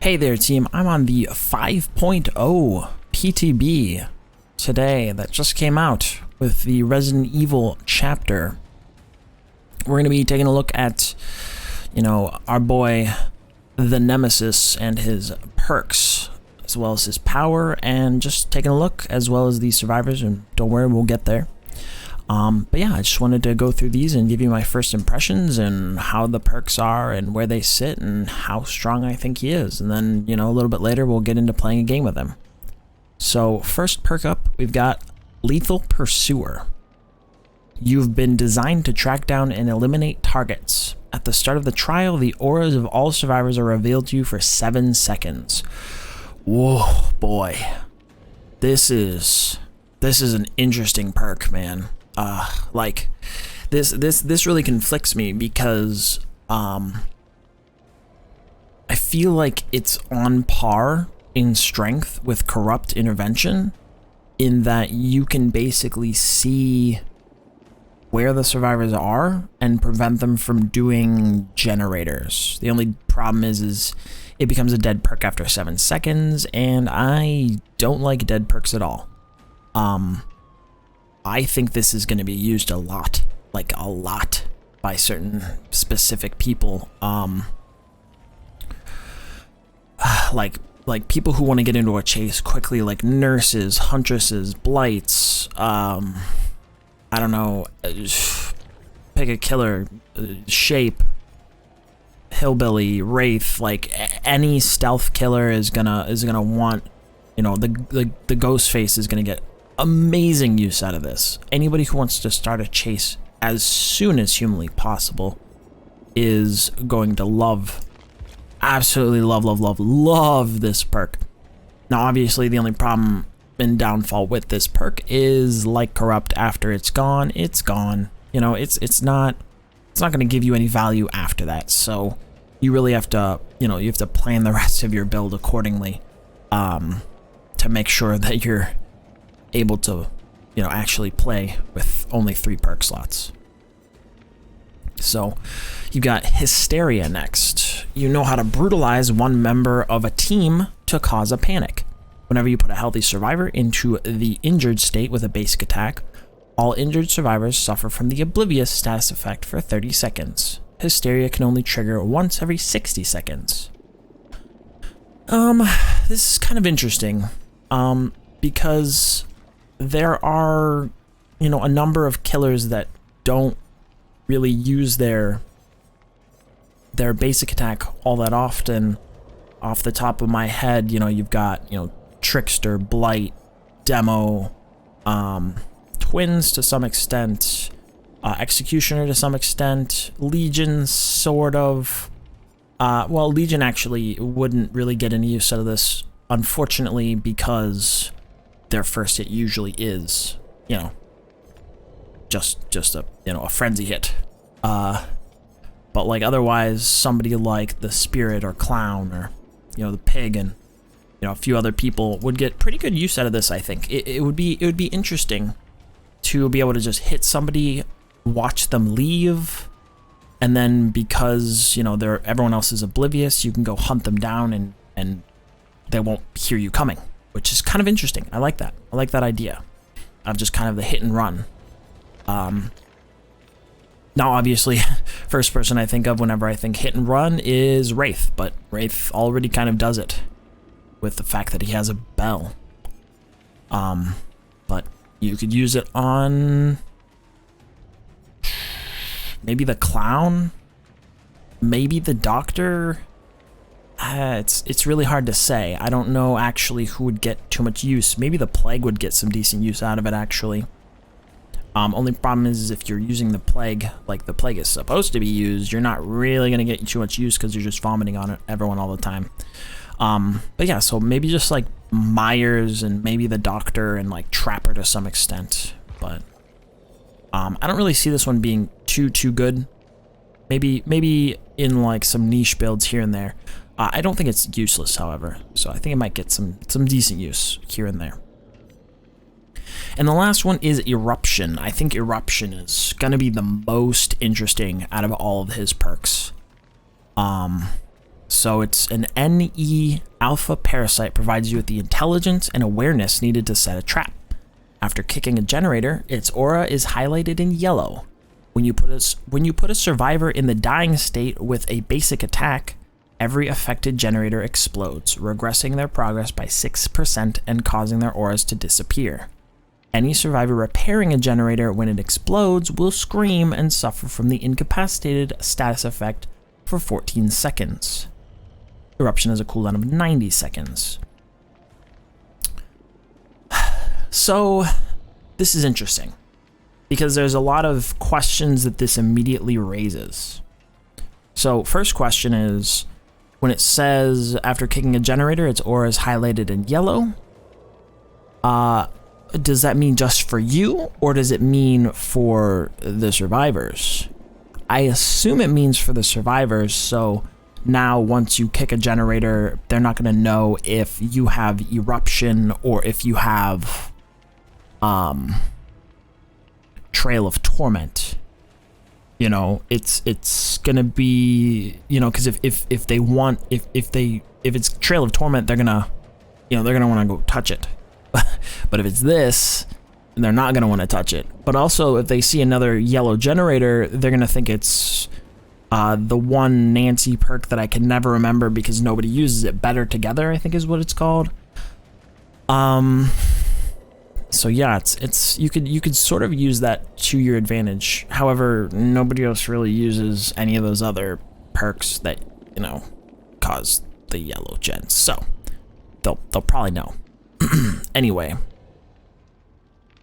Hey there team, I'm on the 5.0 PTB today that just came out with the Resident Evil chapter. We're going to be taking a look at, our boy the Nemesis and his perks, as well as his power, and just taking a look as well as the survivors, and don't worry, we'll get there. But yeah, I just wanted to go through these and give you my first impressions and how the perks are and where they sit and how strong I think he is. And then, a little bit later, we'll get into playing a game with him. So first perk up, we've got Lethal Pursuer. You've been designed to track down and eliminate targets. At the start of the trial, the auras of all survivors are revealed to you for 7 seconds. Whoa, boy. This is an interesting perk, man. This really conflicts me because I feel like it's on par in strength with Corrupt Intervention, in that you can basically see where the survivors are and prevent them from doing generators. The only problem is it becomes a dead perk after 7 seconds, and I don't like dead perks at all. I think this is going to be used a lot, by certain specific people. Like people who want to get into a chase quickly, like nurses, huntresses, blights. I don't know. Pick a killer, shape, hillbilly, wraith. Like any stealth killer is gonna want, the ghost face is gonna get amazing use out of this. Anybody who wants to start a chase as soon as humanly possible is going to absolutely love this perk. Now obviously the only problem and downfall with this perk is, like Corrupt, after it's gone, it's gone. It's not going to give you any value after that. So you really have to, you have to plan the rest of your build accordingly, to make sure that you're able to, actually play with only 3 perk slots. So you've got Hysteria next. You know how to brutalize one member of a team to cause a panic. Whenever you put a healthy survivor into the injured state with a basic attack, all injured survivors suffer from the Oblivious status effect for 30 seconds. Hysteria can only trigger once every 60 seconds. This is kind of interesting, because there are, a number of killers that don't really use their basic attack all that often. Off the top of my head, you've got, Trickster, Blight, Demo, Twins to some extent, Executioner to some extent, Legion sort of. Well, Legion actually wouldn't really get any use out of this, unfortunately, because their first hit usually is, just a frenzy hit. But like otherwise, somebody like the Spirit or Clown or, the Pig and, a few other people would get pretty good use out of this, I think. It would be interesting to be able to just hit somebody, watch them leave, and then because, everyone else is oblivious, you can go hunt them down and they won't hear you coming, which is kind of interesting. I like that. I like that idea of just kind of the hit and run. Now, obviously, first person I think of whenever I think hit and run is Wraith, but Wraith already kind of does it with the fact that he has a bell. But you could use it on maybe the Clown, maybe the Doctor. It's really hard to say. I don't know actually who would get too much use. Maybe the Plague would get some decent use out of it, actually. Only problem is if you're using the Plague like the Plague is supposed to be used, you're not really going to get too much use because you're just vomiting on everyone all the time. But yeah, so maybe just like Myers and maybe the Doctor and like Trapper to some extent. But I don't really see this one being too good. Maybe in like some niche builds here and there. I don't think it's useless, however, so I think it might get some decent use here and there. And the last one is Eruption. I think Eruption is going to be the most interesting out of all of his perks. So it's an NE alpha parasite, provides you with the intelligence and awareness needed to set a trap. After kicking a generator, its aura is highlighted in yellow. When you put a survivor in the dying state with a basic attack, every affected generator explodes, regressing their progress by 6% and causing their auras to disappear. Any survivor repairing a generator when it explodes will scream and suffer from the incapacitated status effect for 14 seconds. Eruption has a cooldown of 90 seconds. So, this is interesting, because there's a lot of questions that this immediately raises. So, first question is, when it says after kicking a generator, its aura is highlighted in yellow, does that mean just for you, or does it mean for the survivors? I assume it means for the survivors, so now once you kick a generator, they're not going to know if you have eruption or if you have Trail of Torment. You know, it's gonna be, you know, because if it's Trail of Torment, they're gonna want to go touch it. But if it's this, they're not gonna want to touch it. But also, if they see another yellow generator, they're gonna think it's the one Nancy perk that I can never remember because nobody uses it. Better Together, I think is what it's called. So yeah, it's you could sort of use that to your advantage. However, nobody else really uses any of those other perks that, you know, cause the yellow gens. So they'll probably know. Anyway.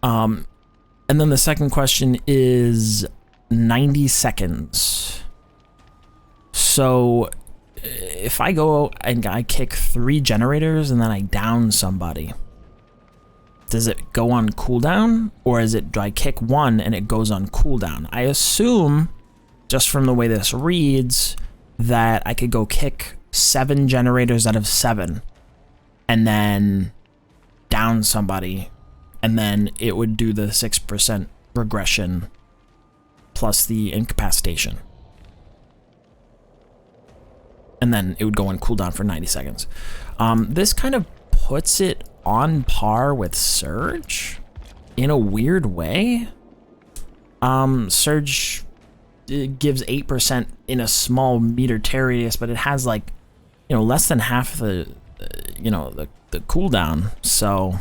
And then the second question is 90 seconds. So if I go and I kick 3 generators and then I down somebody, does it go on cooldown, or do I kick 1 and it goes on cooldown? I assume, just from the way this reads, that I could go kick 7 generators out of 7 and then down somebody, and then it would do the 6% regression plus the incapacitation. And then it would go on cooldown for 90 seconds. This kind of puts it on par with Surge in a weird way. Surge gives 8% in a small meter radius, but it has, like, you know, less than half the the cooldown. So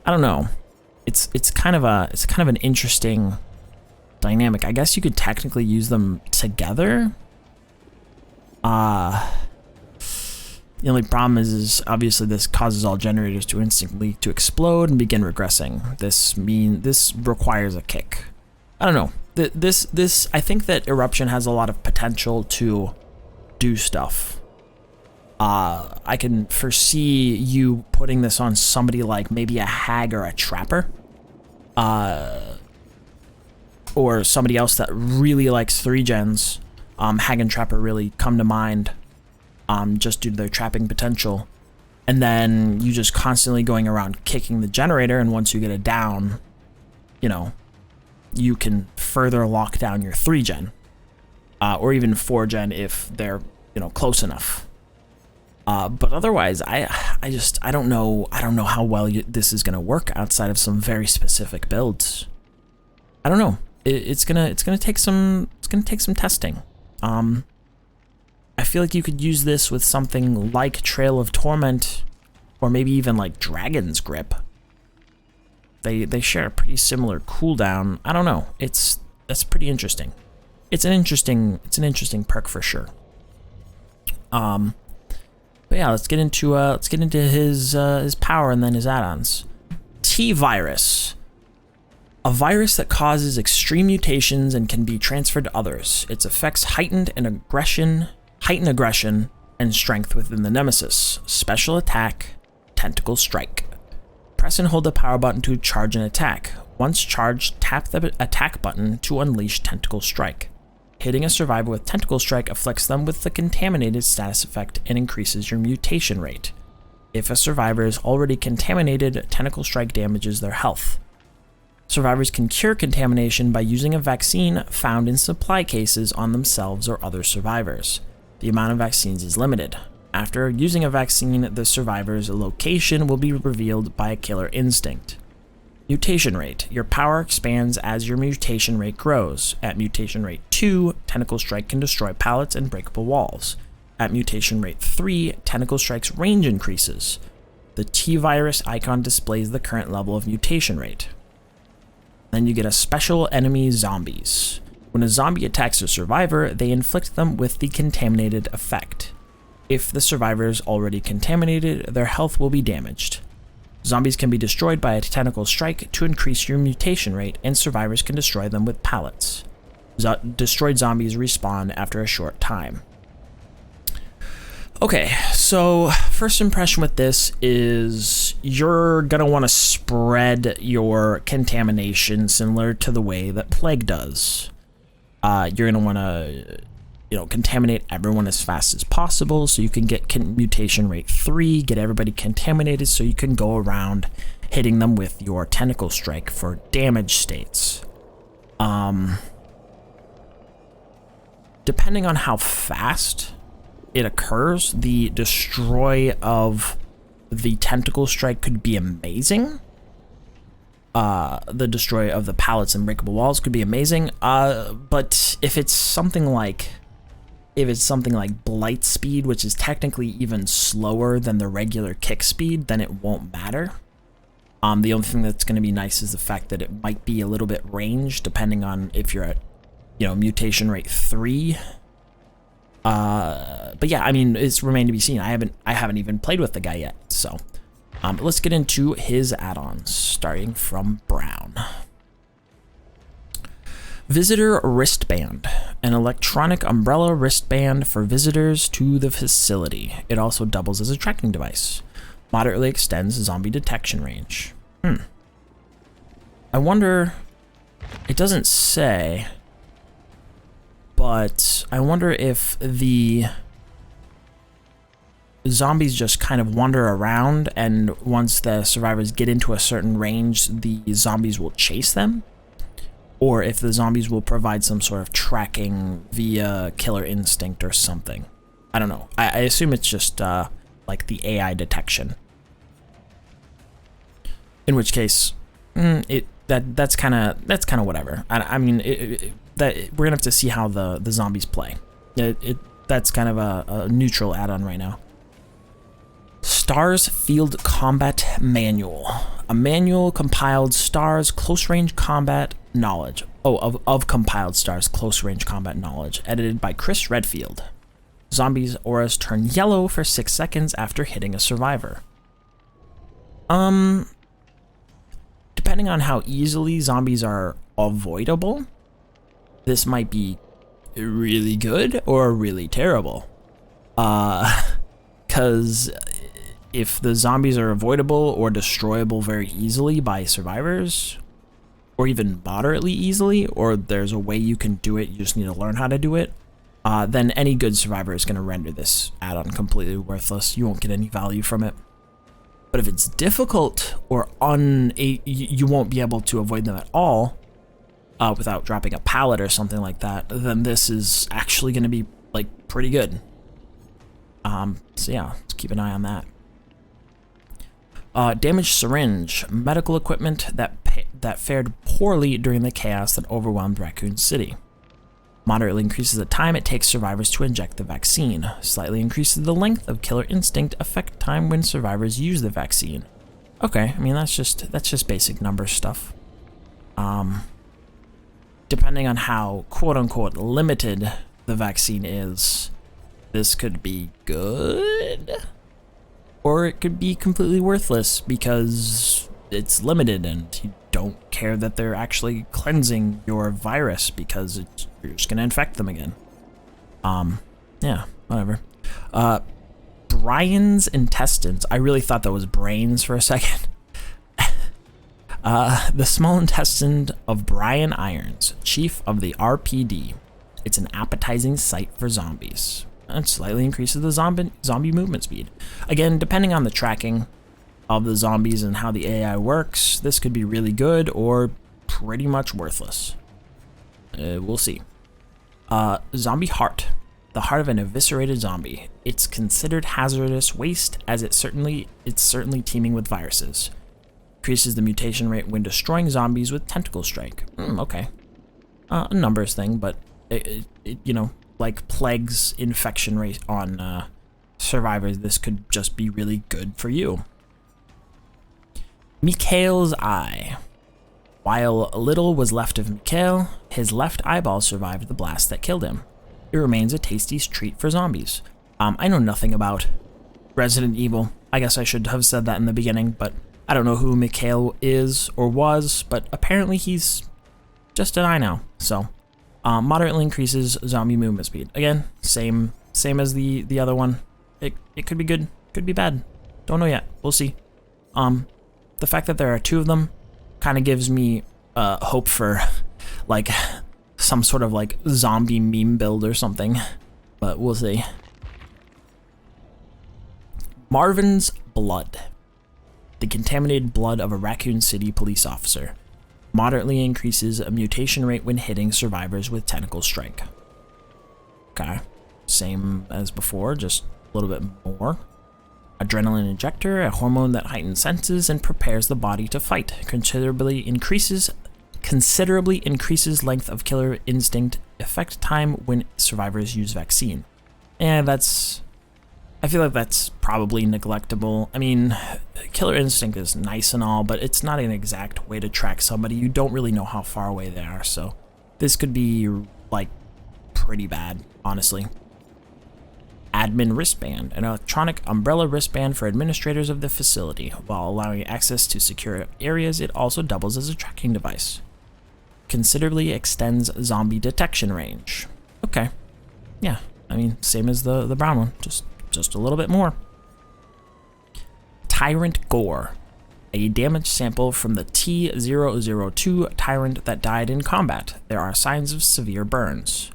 I don't know. It's kind of an interesting dynamic. I guess you could technically use them together. The only problem is obviously this causes all generators to instantly to explode and begin regressing. This requires a kick. I don't know. This I think that Eruption has a lot of potential to do stuff. I can foresee you putting this on somebody like maybe a hag or a trapper, or somebody else that really likes 3 gens. Hag and trapper really come to mind. Just due to their trapping potential. And then you just constantly going around kicking the generator, and once you get it down, you know, you can further lock down your 3 gen. Or even 4 gen if they're, you know, close enough. But otherwise, I don't know how well this is gonna work outside of some very specific builds. I don't know. It's gonna take some testing. I feel like you could use this with something like Trail of Torment, or maybe even like Dragon's Grip. They share a pretty similar cooldown. I don't know. That's pretty interesting. It's an interesting perk for sure. But yeah, let's get into his power and then his add-ons. T-Virus. A virus that causes extreme mutations and can be transferred to others. Its effects heighten aggression and strength within the Nemesis. Special attack, Tentacle Strike. Press and hold the power button to charge an attack. Once charged, tap the attack button to unleash Tentacle Strike. Hitting a survivor with Tentacle Strike afflicts them with the contaminated status effect and increases your mutation rate. If a survivor is already contaminated, Tentacle Strike damages their health. Survivors can cure contamination by using a vaccine found in supply cases on themselves or other survivors. The amount of vaccines is limited. After using a vaccine, the survivor's location will be revealed by a killer instinct. Mutation rate. Your power expands as your mutation rate grows. At mutation rate 2, Tentacle Strike can destroy pallets and breakable walls. At mutation rate 3, Tentacle Strike's range increases. The T-Virus icon displays the current level of mutation rate. Then you get a special enemy zombies. When a zombie attacks a survivor, they inflict them with the contaminated effect. If the survivor is already contaminated, their health will be damaged. Zombies can be destroyed by a tentacle strike to increase your mutation rate, and survivors can destroy them with pallets. Destroyed zombies respawn after a short time. Okay, so first impression with this is you're gonna want to spread your contamination similar to the way that Plague does. You're gonna want to, contaminate everyone as fast as possible so you can get mutation rate 3, get everybody contaminated so you can go around hitting them with your tentacle strike for damage states. Depending on how fast it occurs, the destroy of the tentacle strike could be amazing. The destroy of the pallets and breakable walls could be amazing. But if it's something like blight speed, which is technically even slower than the regular kick speed, then it won't matter. The only thing that's going to be nice is the fact that it might be a little bit range depending on if you're at, mutation rate 3. But yeah, I mean, it's remained to be seen. I haven't even played with the guy yet. So, let's get into his add-ons, starting from Brown. Visitor Wristband, an electronic umbrella wristband for visitors to the facility. It also doubles as a tracking device. Moderately extends zombie detection range. I wonder, it doesn't say, but I wonder if the zombies just kind of wander around, and once the survivors get into a certain range, the zombies will chase them. Or if the zombies will provide some sort of tracking via killer instinct or something. I don't know. I assume it's just like the AI detection. In which case, that's kind of whatever. I mean, we're gonna have to see how the zombies play. That's kind of a neutral add-on right now. STARS Field Combat Manual. A manual compiled STARS close range combat knowledge. Of compiled STARS close range combat knowledge, edited by Chris Redfield. Zombies' auras turn yellow for 6 seconds after hitting a survivor. Depending on how easily zombies are avoidable, this might be really good or really terrible. Because if the zombies are avoidable or destroyable very easily by survivors, or even moderately easily, or there's a way you can do it, you just need to learn how to do it, then any good survivor is going to render this add-on completely worthless. You won't get any value from it. But if it's difficult or you won't be able to avoid them at all without dropping a pallet or something like that, then this is actually going to be like pretty good. So yeah, let's keep an eye on that. Damaged syringe, medical equipment that fared poorly during the chaos that overwhelmed Raccoon City. Moderately increases the time it takes survivors to inject the vaccine. Slightly increases the length of Killer Instinct effect time when survivors use the vaccine. Okay, I mean that's just basic number stuff. Depending on how quote unquote limited the vaccine is, this could be good, or it could be completely worthless because it's limited and you don't care that they're actually cleansing your virus because you're just gonna infect them again. Yeah, whatever. Brian's intestines. I really thought that was brains for a second. The small intestine of Brian Irons, chief of the RPD. It's an appetizing sight for zombies. And slightly increases the zombie movement speed. Again, depending on the tracking of the zombies and how the AI works, this could be really good or pretty much worthless. We'll see. Zombie Heart. the heart of an eviscerated zombie. It's considered hazardous waste as it's certainly teeming with viruses. Increases the mutation rate when destroying zombies with tentacle strike. Okay. A numbers thing, but you know, like plagues infection rate on survivors, this could just be really good for you. Mikhail's eye. While little was left of Mikhail, his left eyeball survived the blast that killed him. It remains a tasty treat for zombies. I know nothing about Resident Evil. I guess I should have said that in the beginning, but I don't know who Mikhail is or was, but apparently he's just an eye now. So, moderately increases zombie movement speed. Again, same as the other one. It could be good, could be bad. Don't know yet. We'll see. The fact that there are two of them kind of gives me hope for like some sort of like zombie meme build or something, but we'll see. Marvin's blood. The contaminated blood of a Raccoon City police officer. Moderately increases a mutation rate when hitting survivors with tentacle strike. Okay, same as before, just a little bit more. Adrenaline injector, a hormone that heightens senses and prepares the body to fight. Considerably increases length of killer instinct effect time when survivors use vaccine. And I feel like that's probably neglectable. I mean, killer instinct is nice and all, but it's not an exact way to track somebody. You don't really know how far away they are, so this could be like pretty bad, honestly. Admin wristband, an electronic umbrella wristband for administrators of the facility. While allowing access to secure areas, it also doubles as a tracking device. Considerably extends zombie detection range. Okay. Yeah, I mean, same as the brown one, just a little bit more. Tyrant Gore, a damage sample from the T-002 Tyrant that died in combat. There are signs of severe burns.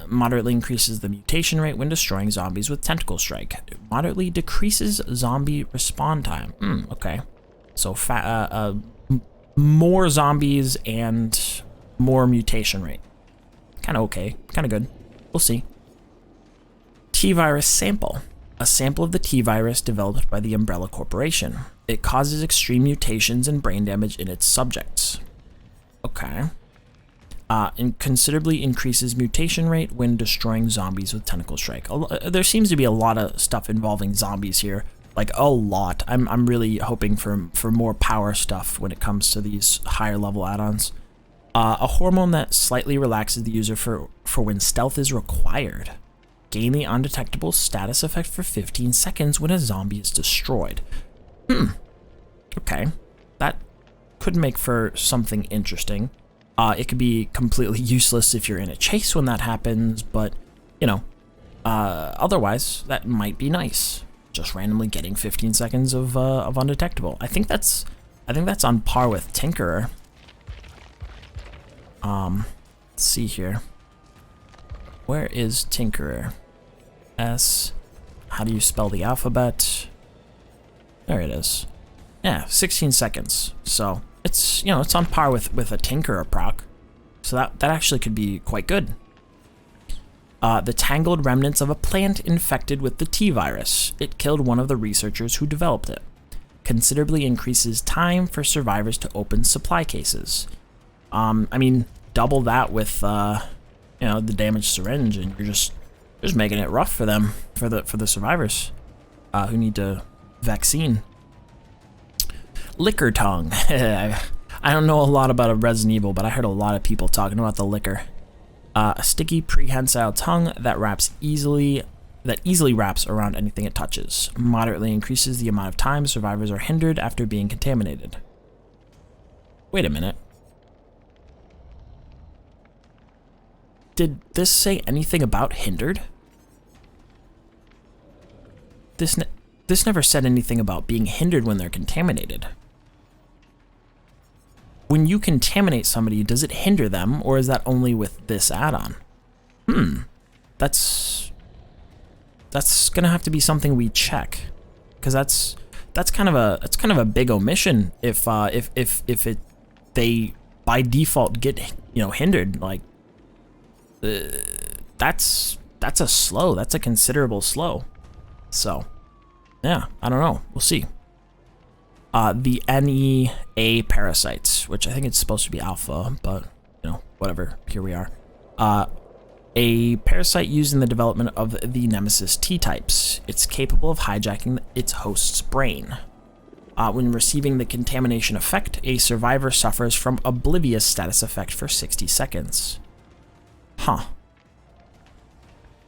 Moderately increases the mutation rate when destroying zombies with tentacle strike. Moderately decreases zombie respawn time. Okay. So more zombies and more mutation rate. Kind of okay. Kind of good. We'll see. T-virus sample. A sample of the T-virus developed by the Umbrella Corporation. It causes extreme mutations and brain damage in its subjects. Okay. And considerably increases mutation rate when destroying zombies with tentacle strike. There seems to be a lot of stuff involving zombies here, like a lot. I'm really hoping for more power stuff when it comes to these higher level add-ons. A hormone that slightly relaxes the user for when stealth is required. Gain the undetectable status effect for 15 seconds when a zombie is destroyed. Okay, that could make for something interesting. It could be completely useless if you're in a chase when that happens, but, you know, otherwise, that might be nice. Just randomly getting 15 seconds of undetectable. I think that's on par with Tinkerer. Let's see here. Where is Tinkerer? S. How do you spell the alphabet? There it is. Yeah, 16 seconds. So it's, you know, it's on par with a Tinkerer proc. So that actually could be quite good. The tangled remnants of a plant infected with the T-virus. It killed one of the researchers who developed it. Considerably increases time for survivors to open supply cases. I mean, double that with you know, the damaged syringe, and you're just making it rough for them, for the survivors who need to vaccine. Liquor tongue. I don't know a lot about a Resident Evil, but I heard a lot of people talking about the liquor. A sticky prehensile tongue that easily wraps around anything it touches. Moderately increases the amount of time survivors are hindered after being contaminated. Wait a minute. Did this say anything about hindered? This never said anything about being hindered when they're contaminated. When you contaminate somebody, does it hinder them, or is that only with this add-on? That's gonna have to be something we check, because that's kind of a big omission if they by default get, you know, hindered. Like that's that's a slow. That's a considerable slow. So, yeah, I don't know. We'll see. The NEA parasites, which I think it's supposed to be alpha, but, you know, whatever. Here we are. A parasite used in the development of the Nemesis T-types. It's capable of hijacking its host's brain. When receiving the contamination effect, a survivor suffers from oblivious status effect for 60 seconds. Huh.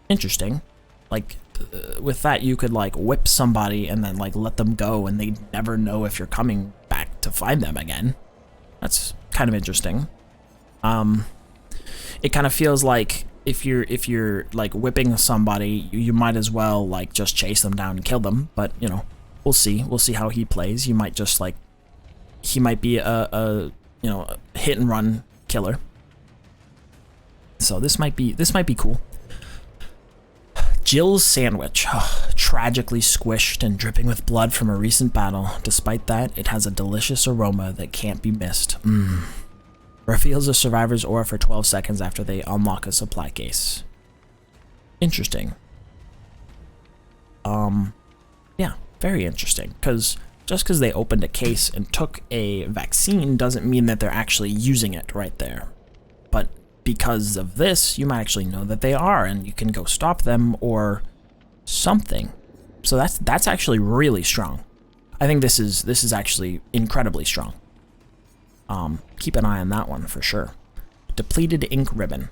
Interesting. Like, with that, you could, like, whip somebody and then, like, let them go, and they never know if you're coming back to find them again. That's kind of interesting. It kind of feels like if you're like whipping somebody, you might as well, like, just chase them down and kill them. But, you know, we'll see. We'll see how he plays. You might just, like, he might be a you know, a hit and run killer. So this might be cool. Jill's sandwich, tragically squished and dripping with blood from a recent battle. Despite that, it has a delicious aroma that can't be missed. Reveals a survivor's aura for 12 seconds after they unlock a supply case. Interesting. Yeah, very interesting. Just because they opened a case and took a vaccine doesn't mean that they're actually using it right there. But because of this, you might actually know that they are, and you can go stop them or something. So that's actually really strong. I think this is actually incredibly strong. Keep an eye on that one for sure. Depleted ink ribbon.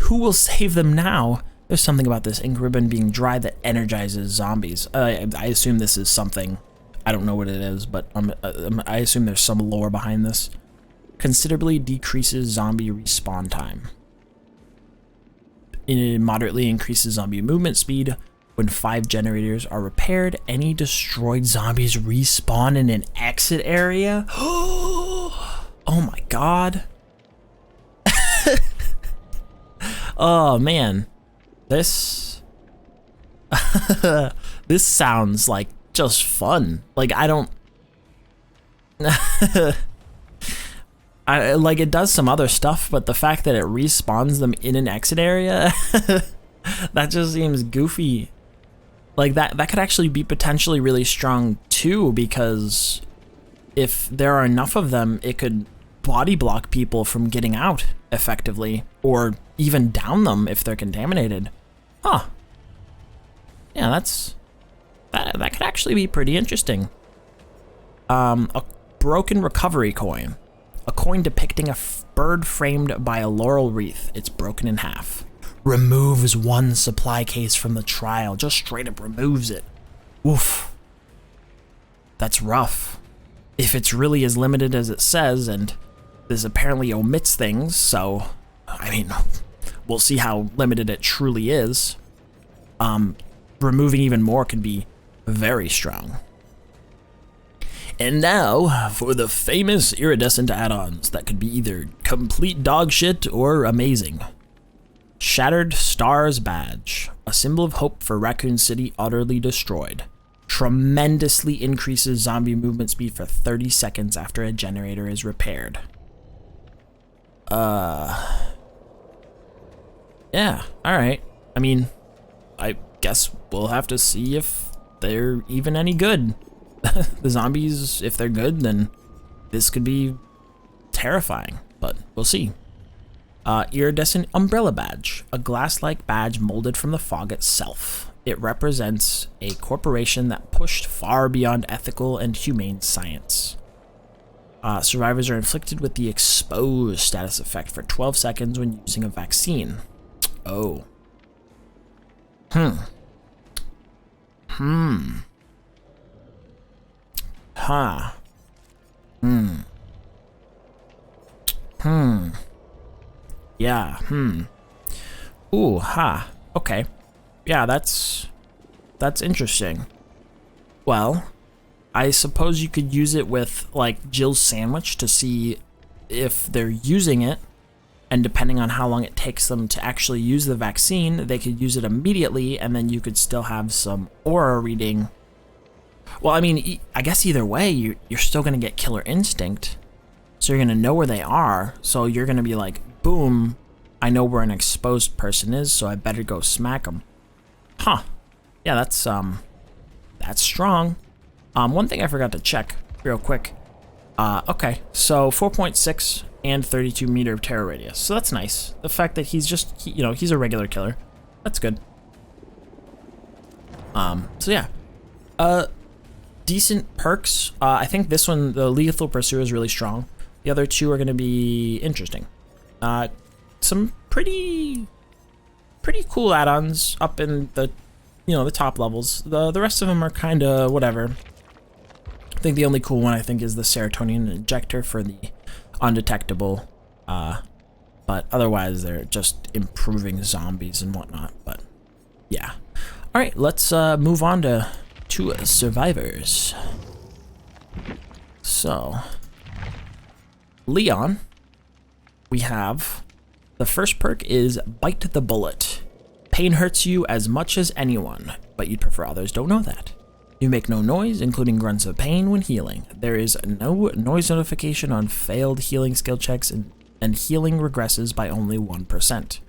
Who will save them now? There's something about this ink ribbon being dry that energizes zombies. I assume this is something. I don't know what it is, but I assume there's some lore behind this. Considerably decreases zombie respawn time. It moderately increases zombie movement speed. When 5 generators are repaired, any destroyed zombies respawn in an exit area. Oh my god. Oh man. This this sounds like just fun. Like, I don't like, it does some other stuff, but the fact that it respawns them in an exit area, that just seems goofy. Like, that could actually be potentially really strong too, because if there are enough of them, it could body block people from getting out effectively, or even down them if they're contaminated. Huh. Yeah, that could actually be pretty interesting. A broken recovery coin. A coin depicting a bird framed by a laurel wreath. It's broken in half. Removes 1 supply case from the trial. Just straight up removes it. Oof. That's rough. If it's really as limited as it says, and this apparently omits things, so, I mean, we'll see how limited it truly is. Removing even more can be very strong. And now, for the famous iridescent add-ons that could be either complete dog shit or amazing. Shattered Stars Badge, a symbol of hope for Raccoon City utterly destroyed. Tremendously increases zombie movement speed for 30 seconds after a generator is repaired. Yeah, alright. I mean, I guess we'll have to see if they're even any good. The zombies, if they're good, then this could be terrifying, but we'll see. Iridescent Umbrella Badge, a glass-like badge molded from the fog itself. It represents a corporation that pushed far beyond ethical and humane science. Survivors are inflicted with the exposed status effect for 12 seconds when using a vaccine. Oh. Huh. Yeah, Ooh, ha. Okay. Yeah, that's interesting. Well, I suppose you could use it with, like, Jill's sandwich to see if they're using it, and depending on how long it takes them to actually use the vaccine, they could use it immediately, and then you could still have some aura reading. Well, I mean, I guess either way, you're still going to get killer instinct, so you're going to know where they are, so you're going to be like, boom, I know where an exposed person is, so I better go smack him. Huh. Yeah, that's strong. One thing I forgot to check real quick. Okay, so 4.6 and 32 meter of terror radius. So that's nice. The fact that he's just, you know, he's a regular killer. That's good. So yeah. Decent perks. I think this one, the Lethal Pursuer, is really strong. The other two are going to be interesting. Some pretty cool add-ons up in the, you know, the top levels. The rest of them are kind of whatever. I think the only cool one, I think, is the serotonin injector for the undetectable. But otherwise, they're just improving zombies and whatnot. But yeah. All right, let's move on to survivors. So, Leon, we have the first perk is Bite the Bullet. Pain hurts you as much as anyone, but you'd prefer others don't know that. You make no noise, including grunts of pain when healing. There is no noise notification on failed healing skill checks, and healing regresses by only 1%.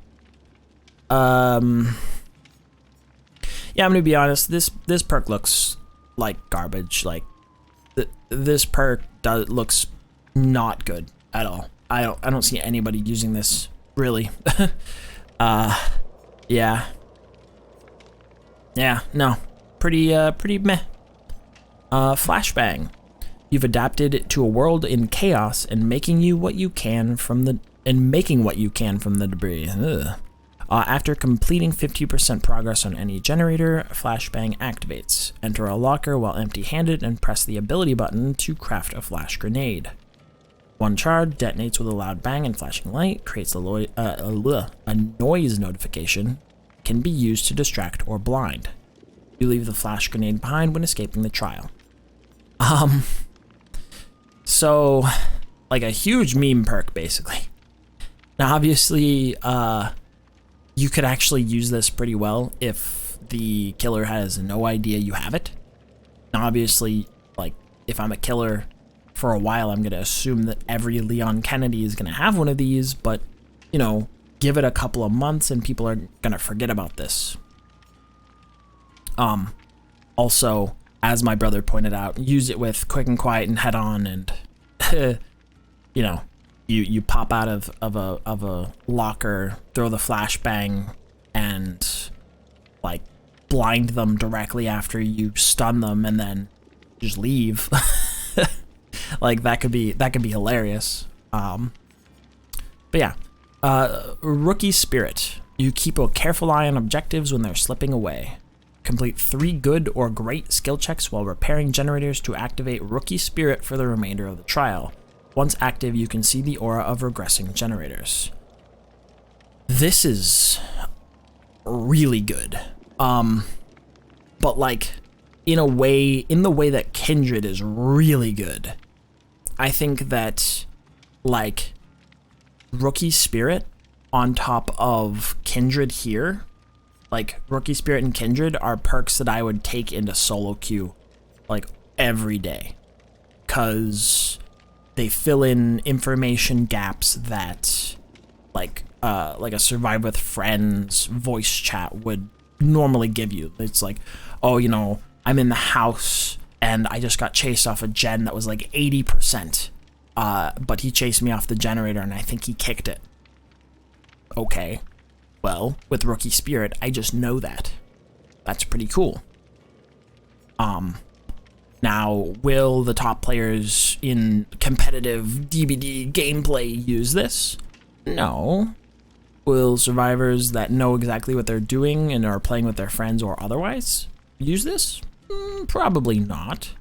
Yeah, I'm gonna be honest. This perk looks like garbage. Like this perk looks not good at all. I don't see anybody using this really. Yeah. Yeah, no. Pretty meh. Flashbang. You've adapted to a world in chaos and making what you can from the debris. Ugh. After completing 50% progress on any generator, Flashbang activates. Enter a locker while empty-handed and press the ability button to craft a flash grenade. One charge detonates with a loud bang and flashing light, creates a noise notification, can be used to distract or blind. You leave the flash grenade behind when escaping the trial. So, like a huge meme perk, basically. Now, obviously, you could actually use this pretty well if the killer has no idea you have it. Now, obviously, like, if I'm a killer for a while, I'm going to assume that every Leon Kennedy is going to have one of these, but, you know, give it a couple of months and people are going to forget about this. Also, as my brother pointed out, use it with quick and quiet and head on, and, you know, you pop out of a locker, throw the flashbang, and like blind them directly after you stun them, and then just leave. Like that could be hilarious. But yeah, Rookie Spirit. You keep a careful eye on objectives when they're slipping away. Complete 3 good or great skill checks while repairing generators to activate Rookie Spirit for the remainder of the trial. Once active, you can see the aura of regressing generators. This is really good. But like in the way that Kindred is really good. I think that like Rookie Spirit on top of Kindred here, like Rookie Spirit and Kindred are perks that I would take into solo queue like every day, 'cause they fill in information gaps that like a Survive with Friends voice chat would normally give you. It's like, oh, you know, I'm in the house and I just got chased off a gen that was like 80%, but he chased me off the generator and I think he kicked it. Okay, well, with Rookie Spirit, I just know that. That's pretty cool. Now, will the top players in competitive DBD gameplay use this? No. Will survivors that know exactly what they're doing and are playing with their friends or otherwise use this? Probably not.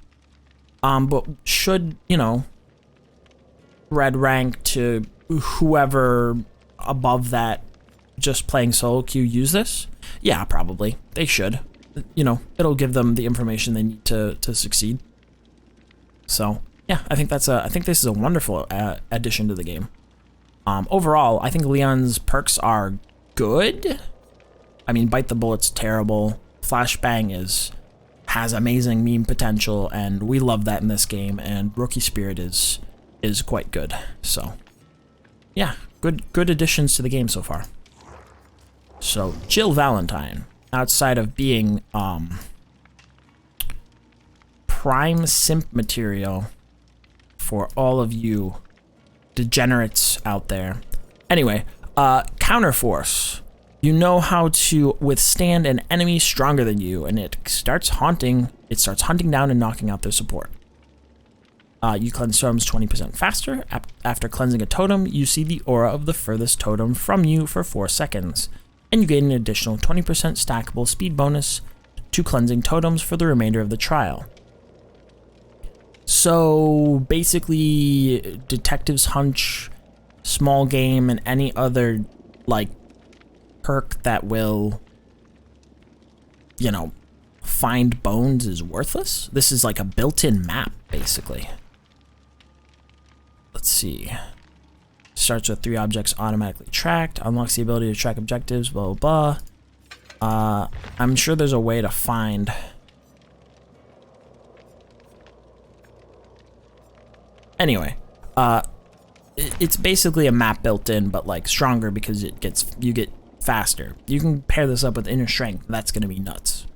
But should, you know, red rank to whoever above that just playing solo queue use this? Yeah, probably. They should. You know, it'll give them the information they need to succeed. So, yeah, I think this is a wonderful addition to the game. Overall, I think Leon's perks are good. I mean, Bite the Bullet's terrible. Flashbang has amazing meme potential, and we love that in this game, and Rookie Spirit is quite good. So, yeah, good additions to the game so far. So, Jill Valentine, outside of being prime simp material for all of you degenerates out there. Anyway, Counterforce. You know how to withstand an enemy stronger than you, and it starts hunting down and knocking out their support. You cleanse totems 20% faster. After cleansing a totem, you see the aura of the furthest totem from you for 4 seconds, and you gain an additional 20% stackable speed bonus to cleansing totems for the remainder of the trial. So basically, Detective's Hunch, Small Game, and any other like perk that will, you know, find bones is worthless. This is like a built-in map, basically. Let's see. Starts with 3 objects automatically tracked. Unlocks the ability to track objectives, blah, blah, blah. I'm sure there's a way to find... Anyway, it's basically a map built in, but like stronger because you get faster. You can pair this up with inner strength. That's going to be nuts.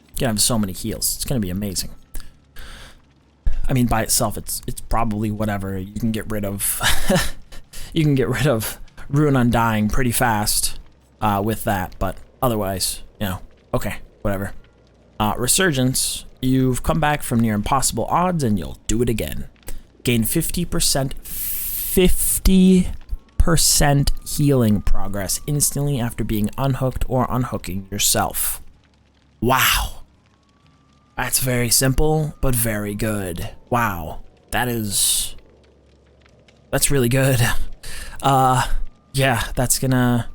You can have so many heals. It's going to be amazing. I mean, by itself, it's probably whatever. You can get rid of you can get rid of Ruin Undying pretty fast with that, but otherwise, you know, okay, whatever. Resurgence. You've come back from near impossible odds, and you'll do it again. Gain 50% healing progress instantly after being unhooked or unhooking yourself. Wow. That's very simple, but very good. Wow. That's really good. Yeah, that's gonna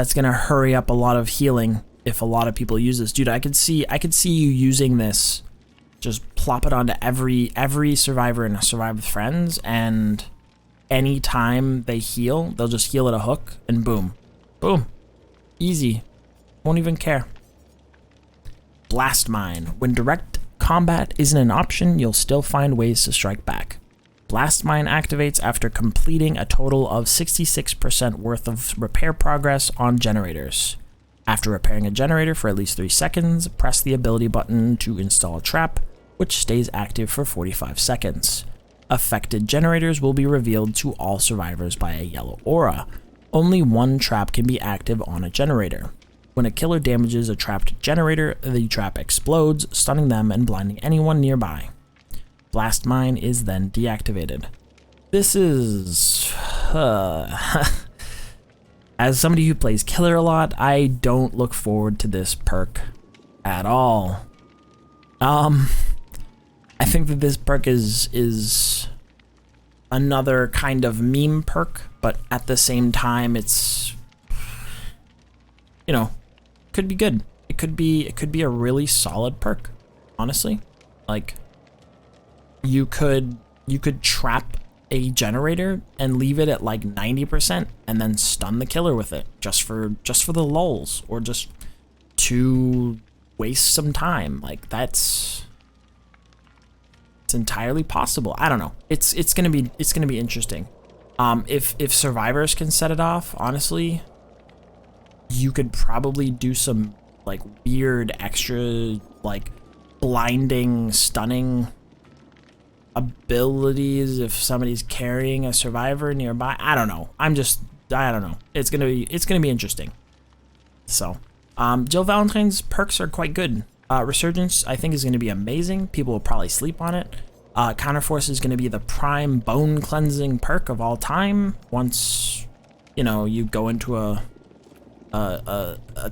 hurry up a lot of healing if a lot of people use this. Dude, I could see you using this. Just plop it onto every survivor in a Survive with Friends, and anytime they heal, they'll just heal at a hook, and boom. Boom. Easy. Won't even care. Blast Mine. When direct combat isn't an option, you'll still find ways to strike back. Blast Mine activates after completing a total of 66% worth of repair progress on generators. After repairing a generator for at least 3 seconds, press the ability button to install a trap, which stays active for 45 seconds. Affected generators will be revealed to all survivors by a yellow aura. Only 1 trap can be active on a generator. When a killer damages a trapped generator, the trap explodes, stunning them and blinding anyone nearby. Blast Mine is then deactivated. This is... As somebody who plays killer a lot, I don't look forward to this perk at all. I think that this perk is another kind of meme perk, but at the same time, it's, you know, could be good. It could be a really solid perk, honestly. Like, you could trap a generator and leave it at like 90% and then stun the killer with it just for the lulz, or just to waste some time. Like, it's entirely possible. I don't know. It's gonna be interesting. If survivors can set it off, honestly, you could probably do some like weird extra like blinding, stunning abilities if somebody's carrying a survivor nearby. I don't know. I don't know. It's gonna be interesting. So, Jill Valentine's perks are quite good. Resurgence, I think, is going to be amazing. People will probably sleep on it. Counterforce is going to be the prime bone cleansing perk of all time. Once, you know, you go into a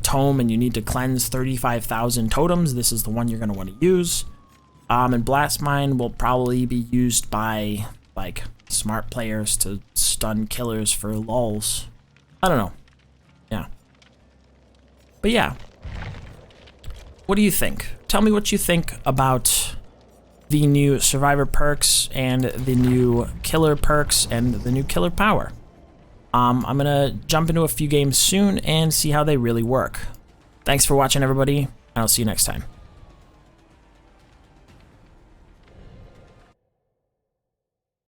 tome and you need to cleanse 35,000 totems, this is the one you're going to want to use. And Blast Mine will probably be used by, like, smart players to stun killers for lulz. I don't know. Yeah. But yeah. What do you think? Tell me what you think about the new Survivor perks and the new Killer perks and the new Killer Power. I'm gonna jump into a few games soon and see how they really work. Thanks for watching, everybody, and I'll see you next time.